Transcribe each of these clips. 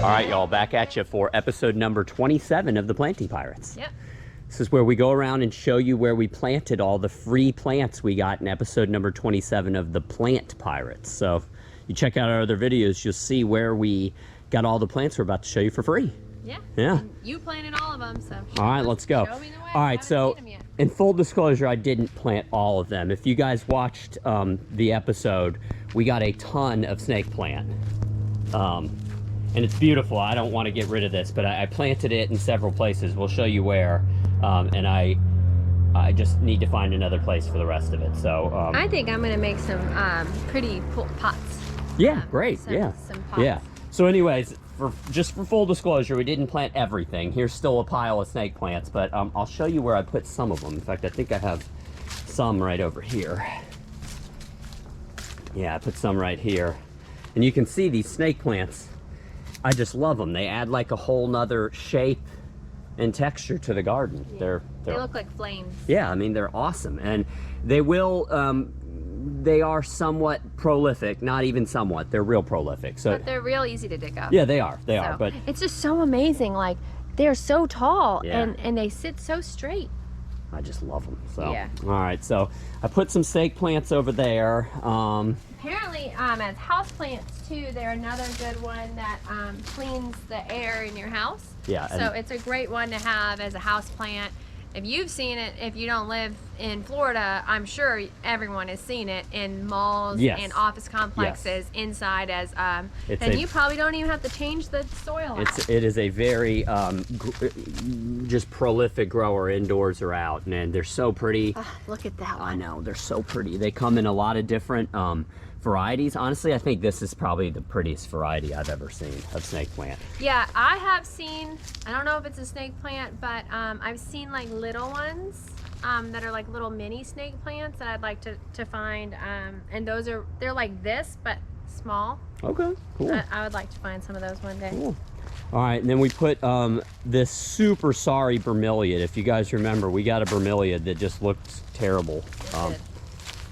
All right, y'all, back at you for episode number 27 of the Planting Pirates. Yep. This is where we go around and show you where we planted all the free plants we got in episode number 27 of the Plant Pirates. So if you check out our other videos, you'll see where we got all the plants we're about to show you for free. Yeah. Yeah. And you planted all of them, so. All right, let's go. Show me the way. All right, so in full disclosure, I didn't plant all of them. If you guys watched the episode, we got a ton of snake plant. And it's beautiful. I don't want to get rid of this, but I planted it in several places. We'll show you where. And I just need to find another place for the rest of it. So I think I'm gonna make some pretty pots. Yeah, great. Some pots. Yeah. So anyways, just for full disclosure, we didn't plant everything. Here's still a pile of snake plants, but I'll show you where I put some of them. In fact, I think I have some right over here. Yeah, I put some right here. And you can see these snake plants. I just love them. They add like a whole nother shape and texture to the garden. Yeah. They look like flames. Yeah, I mean, they're awesome. And they will, they are somewhat prolific, not even somewhat, they're real prolific. So, but they're real easy to dig up. Yeah, they are, but it's just so amazing. Like, they're so tall, yeah, and they sit so straight. I just love them. So, yeah. All right, so I put some snake plants over there. Apparently, as house plants too, they're another good one that cleans the air in your house. Yeah. So it's a great one to have as a house plant. If you've seen it, if you don't live in Florida, I'm sure everyone has seen it in malls Yes. and office complexes, Yes. Inside as, and you probably don't even have to change the soil out. It is a very just prolific grower indoors or out, and they're so pretty. Look at that one. I know, they're so pretty. They come in a lot of different varieties. Honestly, I think this is probably the prettiest variety I've ever seen of snake plant. Yeah, I have seen, I don't know if it's a snake plant, but I've seen like little ones that are like little mini snake plants that I'd like to find. And they're like this, but small. Okay, cool. I would like to find some of those one day. Cool. All right, and then we put this super sorry bromeliad. If you guys remember, we got a bromeliad that just looked terrible.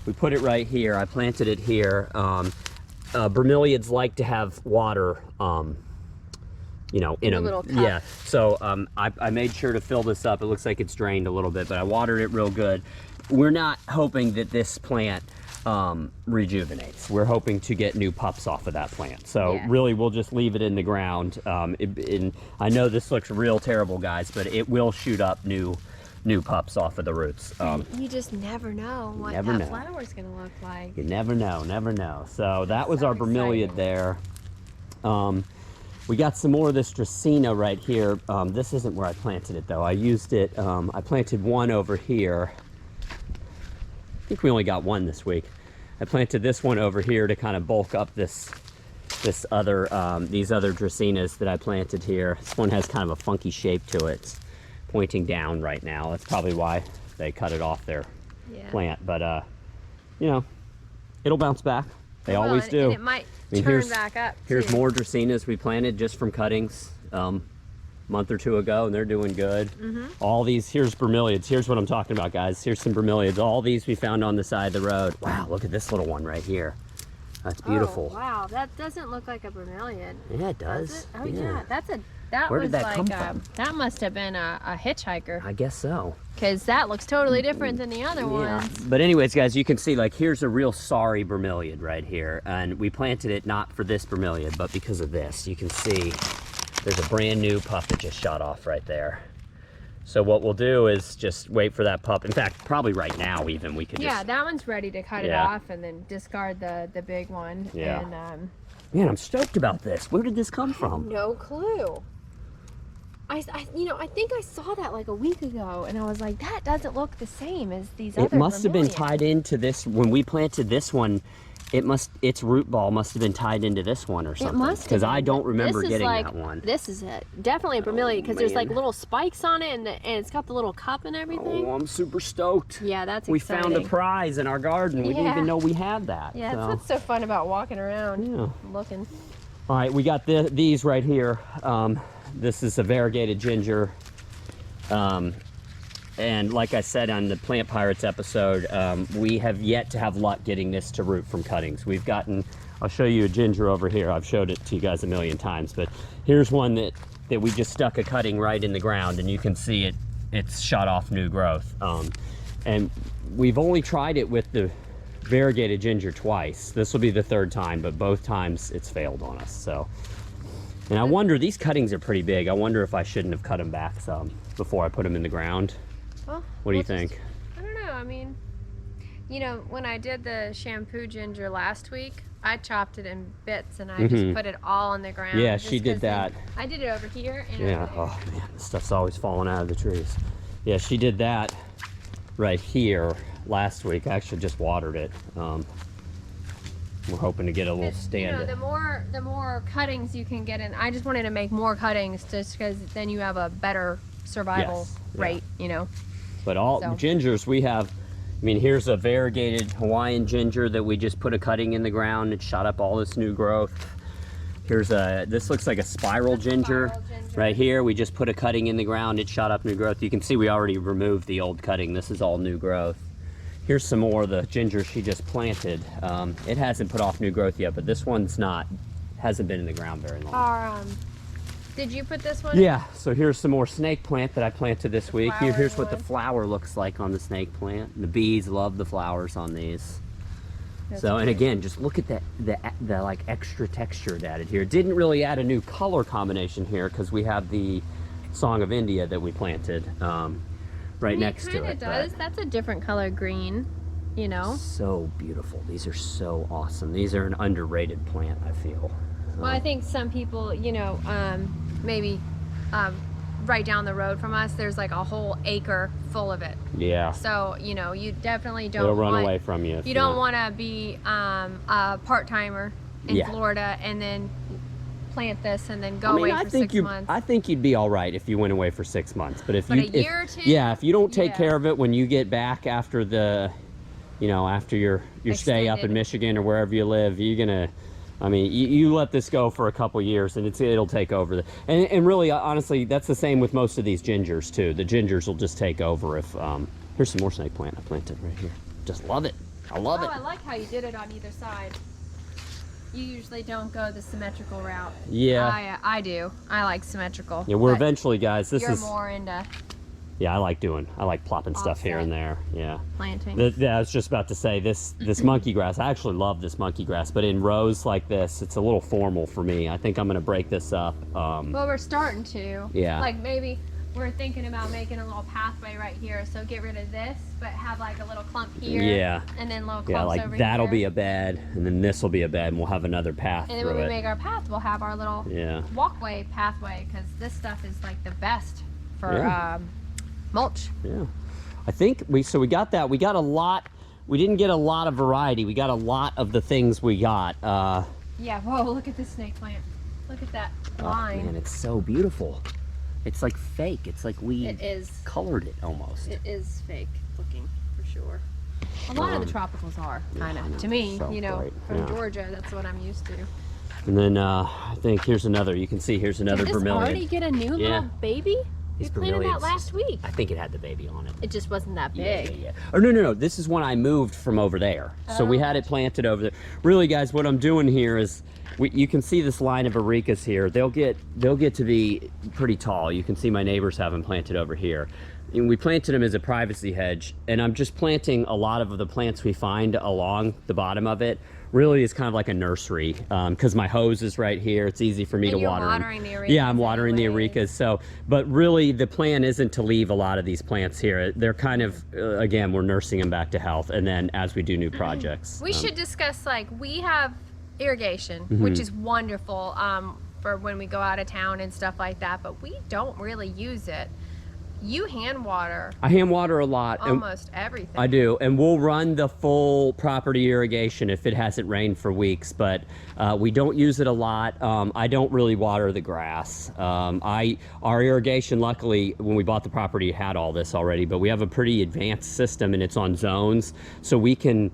We put it right here. I planted it here. Bromeliads like to have water, you know, in them. Little cup. Yeah. So I made sure to fill this up. It looks like it's drained a little bit, but I watered it real good. We're not hoping that this plant rejuvenates. We're hoping to get new pups off of that plant. So yeah. Really, we'll just leave it in the ground. I know this looks real terrible, guys, but it will shoot up new pups off of the roots. You just never know what flower's gonna look like. You never know. So that was our bromeliad there. We got some more of this Dracaena right here. This isn't where I planted it though. I used it, I planted one over here. I think we only got one this week. I planted this one over here to kind of bulk up these other Dracaenas that I planted here. This one has kind of a funky shape to it. It's pointing down right now. That's probably why they cut it off their plant. But you know, it'll bounce back. They always do. And it might turn back up too. Here's more Dracaenas we planted just from cuttings a month or two ago, and they're doing good. All these, here's bromeliads. Here's what I'm talking about, guys. Here's some bromeliads. All these we found on the side of the road. Wow, look at this little one right here. That's beautiful. Oh, wow, that doesn't look like a bromeliad. Yeah, it does. Oh yeah, that Where was did that like come from? That must have been a hitchhiker. I guess so. Because that looks totally different than the other ones. But anyways, guys, you can see, like, here's a real sorry bromeliad right here. And we planted it not for this bromeliad, but because of this. You can see there's a brand new pup that just shot off right there. So what we'll do is just wait for that pup. In fact, probably right now even, we could Yeah, that one's ready to cut it off and then discard the big one. Yeah. And, man, I'm stoked about this. Where did this come from? No clue. I think I saw that like a week ago, and I was like, that doesn't look the same as these other. It must have been tied into this. When we planted this one, its root ball must have been tied into this one or something. It must have, because I don't remember getting like, that one. This is it. Definitely a bromeliad, because there's like little spikes on it, and it's got the little cup and everything. Oh, I'm super stoked. Yeah, that's we exciting. found a prize in our garden. We didn't even know we had that. Yeah, that's what's so fun about walking around looking. All right, we got these right here. This is a variegated ginger. And like I said on the Plant Pirates episode, we have yet to have luck getting this to root from cuttings. We've gotten, I'll show you a ginger over here. I've showed it to you guys a million times, but here's one that we just stuck a cutting right in the ground, and you can see it's shot off new growth. And we've only tried it with the variegated ginger twice. This will be the third time, but both times it's failed on us. So, and I wonder, these cuttings are pretty big. I wonder if I shouldn't have cut them back some before I put them in the ground. Well, what do you think? I don't know. I mean, you know, when I did the shampoo ginger last week, I chopped it in bits and I just put it all on the ground. Yeah, she did that. I did it over here and yeah. over there. Oh man, this stuff's always falling out of the trees. Yeah, she did that right here last week. I actually just watered it. We're hoping to get a little stand. You know, the more cuttings you can get in. I just wanted to make more cuttings just because then you have a better survival rate, you know. But all gingers we have, I mean, here's a variegated Hawaiian ginger that we just put a cutting in the ground and shot up all this new growth. Here's this looks like a spiral ginger. Right here, we just put a cutting in the ground, it shot up new growth. You can see we already removed the old cutting. This is all new growth. Here's some more of the ginger she just planted. It hasn't put off new growth yet, but this one's hasn't been in the ground very long. Did you put this one? Yeah, so here's some more snake plant that I planted this week. Here's what the one. flower looks like on the snake plant. The bees love the flowers on these. That's So, and cute. again, just look at the like extra texture it added here. It didn't really add a new color combination here because we have the Song of India that we planted right next to it. It kind of does. That's a different color green, you know. So beautiful. These are so awesome. These are an underrated plant, I feel. Well, I think some people, you know, maybe right down the road from us, there's like a whole acre full of it. Yeah. So, you know, you definitely don't It'll run away from you. You don't want to be a part-timer in Florida and then plant this and then go away for 6 months. I think you'd be all right if you went away for 6 months. But if a year or two? Yeah, if you don't take care of it when you get back after the, you know, after your stay up in Michigan or wherever you live, you're gonna, I mean, you let this go for a couple years and it'll take over. And really, honestly, that's the same with most of these gingers too. The gingers will just take over if, here's some more snake plant I planted right here. Just love it. I love it. I like how you did it on either side. You usually don't go the symmetrical route. Yeah. I do. I like symmetrical. Yeah, we're eventually, guys, you're more into yeah, I like plopping stuff here and there. Yeah. planting. Yeah, I was just about to say this monkey grass. I actually love this monkey grass, but in rows like this, it's a little formal for me. I think I'm gonna break this up. Well, we're starting to. Yeah. Like maybe we're thinking about making a little pathway right here. So get rid of this, but have like a little clump here. Yeah. And then little clumps Yeah, like over that'll here. be a bed, and then this will be a bed, and we'll have another path And then through when we it. make our path, we'll have our little walkway pathway because this stuff is like the best for mulch. Yeah. I think we got that. We got a lot. We didn't get a lot of variety. We got a lot of the things we got. Yeah. Whoa! Look at this snake plant. Look at that line. Oh, man, it's so beautiful. It's like fake. It's like we colored it almost. It is fake looking for sure. A lot of the tropicals are kind of to me. So You know, bright. from Georgia, that's what I'm used to. And then I think here's another. You can see here's another Did this vermilion. already get a new little baby? These We planted that vermilions. last week. I think it had the baby on it. It just wasn't that big. Yeah. Or no. This is when I moved from over there. So we had it planted over there. Really, guys, what I'm doing here is, you can see this line of arecas here. They'll get to be pretty tall. You can see my neighbors have them planted over here. And we planted them as a privacy hedge, and I'm just planting a lot of the plants we find along the bottom of it. Really, it's kind of like a nursery because my hose is right here. It's easy for me to water. Watering the arecas. Yeah, I'm watering the anyways. arecas. So, but really, the plan isn't to leave a lot of these plants here. They're kind of, again, we're nursing them back to health, and then as we do new projects. We should discuss, like, we have irrigation, which is wonderful for when we go out of town and stuff like that, but we don't really use it. You hand water I hand water a lot. almost everything. I do, and we'll run the full property irrigation if it hasn't rained for weeks, but we don't use it a lot. I don't really water the grass. Our irrigation, luckily, when we bought the property, had all this already, but we have a pretty advanced system, and it's on zones, so we can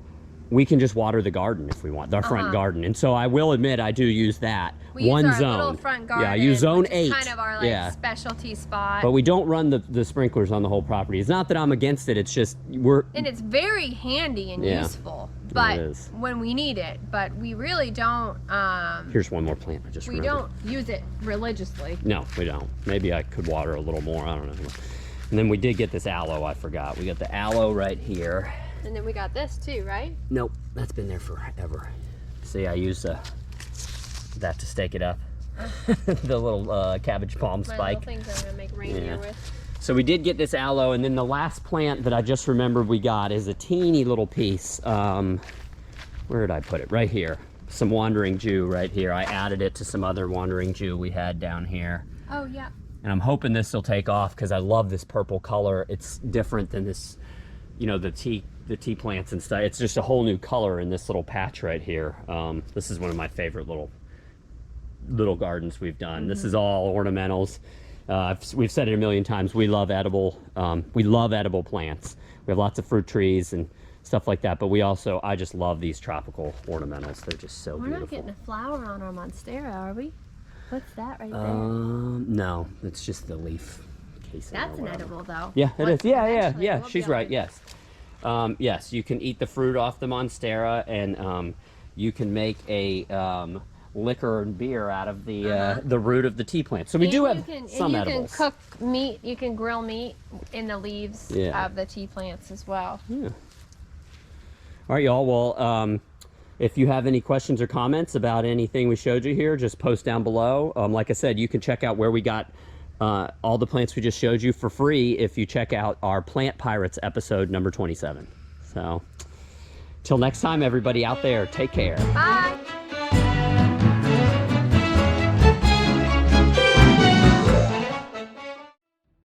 we can just water the garden if we want, our front garden. And so I will admit I do use that. We one use our zone. little front garden. Yeah, I use zone which is 8. kind of our like specialty spot. But we don't run the sprinklers on the whole property. It's not that I'm against it. It's just and it's very handy and useful. But when we need it, but we really don't. Here's one more plant I just remembered. We don't use it religiously. No, we don't. Maybe I could water a little more. I don't know. And then we did get this aloe. I forgot. We got the aloe right here. And then we got this too, right? Nope, that's been there forever. See, I used that to stake it up. The little cabbage palm spike. My little things I'm gonna make reindeer with. So we did get this aloe, and then the last plant that I just remembered we got is a teeny little piece. Where did I put it? Right here. Some wandering Jew right here. I added it to some other wandering Jew we had down here. Oh yeah. And I'm hoping this will take off because I love this purple color. It's different than this, you know, the tea plants and stuff. It's just a whole new color in this little patch right here. This is one of my favorite little gardens we've done. This is all ornamentals. We've said it a million times. We love edible plants. We have lots of fruit trees and stuff like that, but I just love these tropical ornamentals. They're just so beautiful. We're not getting a flower on our Monstera, are we? What's that right there? No, it's just the leaf casing. That's an edible though. Yeah, it is. Yeah. She's right. Yes. Yes, you can eat the fruit off the Monstera, and you can make a liquor and beer out of the root of the tea plant. So we do have some edibles. You can cook meat. You can grill meat in the leaves of the tea plants as well. Yeah. All right, y'all. Well, if you have any questions or comments about anything we showed you here, just post down below. Like I said, you can check out where we got all the plants we just showed you for free if you check out our Plant Pirates episode number 27. So, till next time, everybody out there, take care. Bye.